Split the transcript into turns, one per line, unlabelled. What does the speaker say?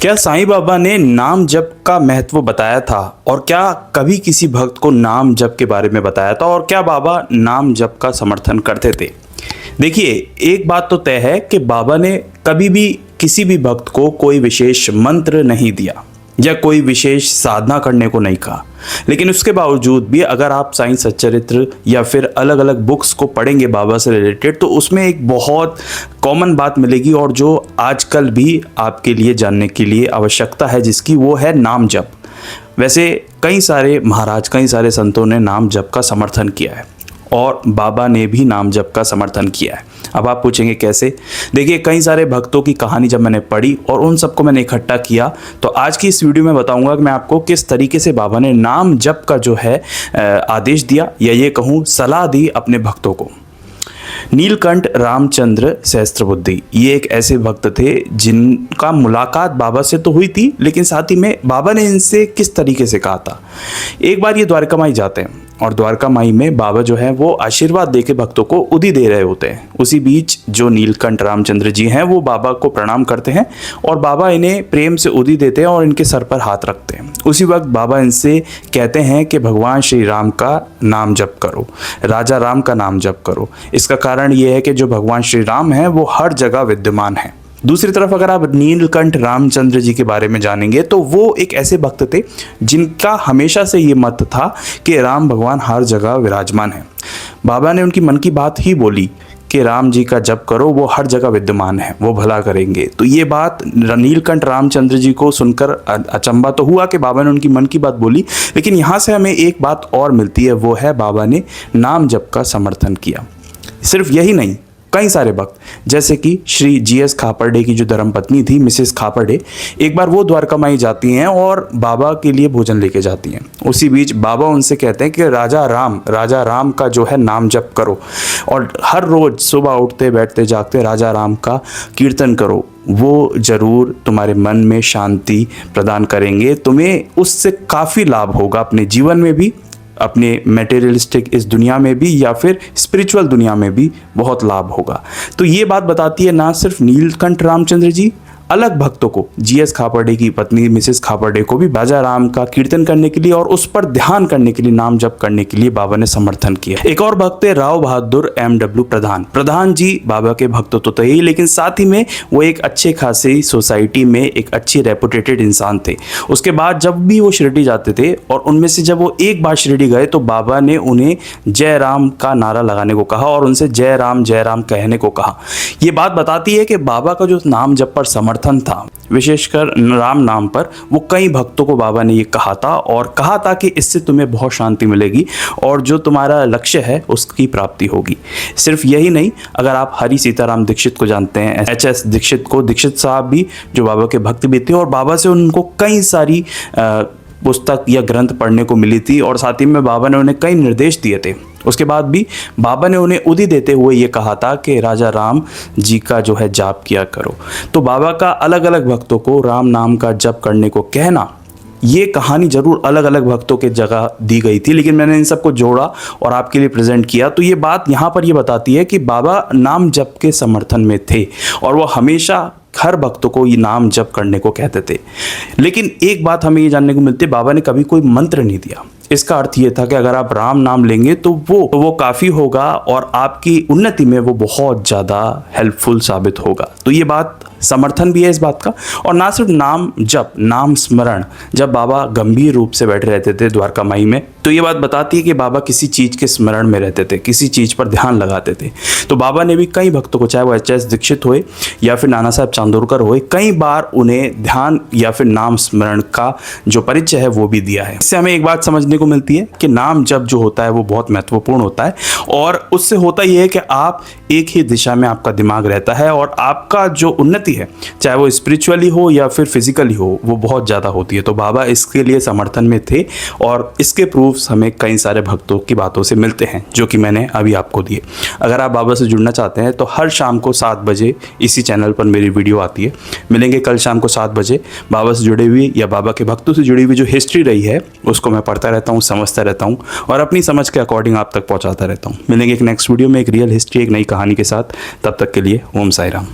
क्या साईं बाबा ने नाम जप का महत्व बताया था और क्या कभी किसी भक्त को नाम जप के बारे में बताया था और क्या बाबा नाम जप का समर्थन करते थे? देखिए, एक बात तो तय है कि बाबा ने कभी भी किसी भी भक्त को कोई विशेष मंत्र नहीं दिया या कोई विशेष साधना करने को नहीं कहा। लेकिन उसके बावजूद भी अगर आप साईं सच्चरित्र या फिर अलग अलग बुक्स को पढ़ेंगे बाबा से रिलेटेड, तो उसमें एक बहुत कॉमन बात मिलेगी और जो आजकल भी आपके लिए जानने के लिए आवश्यकता है जिसकी, वो है नाम जप। वैसे कई सारे महाराज, कई सारे संतों ने नाम जप का समर्थन किया है और बाबा ने भी नाम जप का समर्थन किया है। अब आप पूछेंगे कैसे? देखिए, कई सारे भक्तों की कहानी जब मैंने पढ़ी और उन सबको मैंने इकट्ठा किया, तो आज की इस वीडियो में बताऊंगा कि मैं आपको किस तरीके से बाबा ने नाम जप का जो है आदेश दिया या ये कहूँ सलाह दी अपने भक्तों को। नीलकंठ रामचंद्र सहस्त्रबुद्धि ये एक ऐसे भक्त थे जिनका मुलाकात बाबा से तो हुई थी, लेकिन साथ ही में बाबा ने इनसे किस तरीके से कहा था। एक बार ये द्वारका माई जाते हैं और द्वारका माई में बाबा जो है वो आशीर्वाद दे के भक्तों को उदी दे रहे होते हैं। उसी बीच जो नीलकंठ रामचंद्र जी हैं वो बाबा को प्रणाम करते हैं और बाबा इन्हें प्रेम से उदी देते हैं और इनके सर पर हाथ रखते हैं। उसी वक्त बाबा इनसे कहते हैं कि भगवान श्री राम का नाम जप करो, राजा राम का नाम जप करो। इसका कारण ये है कि जो भगवान श्री राम हैं वो हर जगह विद्यमान हैं। दूसरी तरफ अगर आप नीलकंठ रामचंद्र जी के बारे में जानेंगे तो वो एक ऐसे भक्त थे जिनका हमेशा से ये मत था कि राम भगवान हर जगह विराजमान है। बाबा ने उनकी मन की बात ही बोली कि राम जी का जप करो, वो हर जगह विद्यमान है, वो भला करेंगे। तो ये बात नीलकंठ रामचंद्र जी को सुनकर अचंभा तो हुआ कि बाबा ने उनकी मन की बात बोली, लेकिन यहाँ से हमें एक बात और मिलती है, वो है बाबा ने नाम जप का समर्थन किया। सिर्फ यही नहीं, कई सारे भक्त जैसे कि श्री जीएस खापर्डे की जो धर्मपत्नी थी मिसेस खापर्डे, एक बार वो द्वारका माई जाती हैं और बाबा के लिए भोजन लेके जाती हैं। उसी बीच बाबा उनसे कहते हैं कि राजा राम का जो है नाम जप करो और हर रोज सुबह उठते बैठते जागते राजा राम का कीर्तन करो, वो ज़रूर तुम्हारे मन में शांति प्रदान करेंगे, तुम्हें उससे काफ़ी लाभ होगा अपने जीवन में भी, अपने मटेरियलिस्टिक इस दुनिया में भी या फिर स्पिरिचुअल दुनिया में भी बहुत लाभ होगा। तो ये बात बताती है ना सिर्फ नीलकंठ रामचंद्र जी, अलग भक्तों को, जीएस खापर्डे की पत्नी मिसेस खापर्डे को भी राजा राम का कीर्तन करने के लिए और उस पर ध्यान करने के लिए, नाम जप करने के लिए बाबा ने समर्थन किया। एक और भक्त है राव बहादुर MW प्रधान जी बाबा के भक्त तो थे ही, लेकिन साथ ही में वो एक अच्छे खासे सोसाइटी में एक अच्छी रेपुटेटेड इंसान थे। उसके बाद जब भी वो शिरडी जाते थे और उनमें से जब वो एक बार शिरडी गए तो बाबा ने उन्हें जय राम का नारा लगाने को कहा और उनसे जय राम कहने को कहा। ये बात बताती है कि बाबा का जो नाम जप पर समर्थन था, विशेषकर राम नाम पर, वो कई भक्तों को बाबा ने ये कहा था और कहा था कि इससे तुम्हें बहुत शांति मिलेगी और जो तुम्हारा लक्ष्य है उसकी प्राप्ति होगी। सिर्फ यही नहीं, अगर आप हरि सीताराम दीक्षित को जानते हैं, HS दीक्षित को, दीक्षित साहब भी जो बाबा के भक्त भी थे और बाबा से उनको कई सारी पुस्तक या ग्रंथ पढ़ने को मिली थी और साथ ही में बाबा ने उन्हें कई निर्देश दिए थे। उसके बाद भी बाबा ने उन्हें उदी देते हुए ये कहा था कि राजा राम जी का जो है जाप किया करो। तो बाबा का अलग अलग भक्तों को राम नाम का जप करने को कहना, ये कहानी जरूर अलग अलग भक्तों के जगह दी गई थी, लेकिन मैंने इन सबको जोड़ा और आपके लिए प्रेजेंट किया। तो ये बात यहाँ पर ये बताती है कि बाबा नाम जप के समर्थन में थे और वो हमेशा हर भक्तों को ये नाम जप करने को कहते थे। लेकिन एक बात हमें ये जानने को मिलती है, बाबा ने कभी कोई मंत्र नहीं दिया। इसका अर्थ ये था कि अगर आप राम नाम लेंगे तो वो काफ़ी होगा और आपकी उन्नति में वो बहुत ज़्यादा हेल्पफुल साबित होगा। तो ये बात समर्थन भी है इस बात का। और ना सिर्फ नाम जप, नाम स्मरण, जब बाबा गंभीर रूप से बैठे रहते थे द्वारका माई में, तो ये बात बताती है कि बाबा किसी चीज़ के स्मरण में रहते थे, किसी चीज़ पर ध्यान लगाते थे। तो बाबा ने भी कई भक्तों को, चाहे वो HS दीक्षित होए या फिर नाना साहब चांदोरकर होए, कई बार उन्हें ध्यान या फिर नाम स्मरण का जो परिचय है वो भी दिया है। इससे हमें एक बात समझने को मिलती है कि नाम जप जो होता है वो बहुत महत्वपूर्ण होता है और उससे होता ये है कि आप एक ही दिशा में आपका दिमाग रहता है और आपका जो उन्नति है, चाहे वो स्पिरिचुअली हो या फिर फिजिकली हो, वो बहुत ज़्यादा होती है। तो बाबा इसके लिए समर्थन में थे और इसके प्रूफ्स हमें कई सारे भक्तों की बातों से मिलते हैं जो कि मैंने अभी आपको दिए। अगर आप बाबा से जुड़ना चाहते हैं तो हर शाम को 7 बजे इसी चैनल पर मेरी वीडियो आती है। मिलेंगे कल शाम को 7 बजे। बाबा से जुड़ी हुई या बाबा के भक्तों से जुड़ी हुई जो हिस्ट्री रही है उसको मैं पढ़ता रहता हूँ, समझता रहता हूँ और अपनी समझ के अकॉर्डिंग आप तक पहुँचाता रहता हूँ। मिलेंगे एक नेक्स्ट वीडियो में एक रियल हिस्ट्री, एक नई कहानी के साथ। तब तक के लिए ओम साई राम।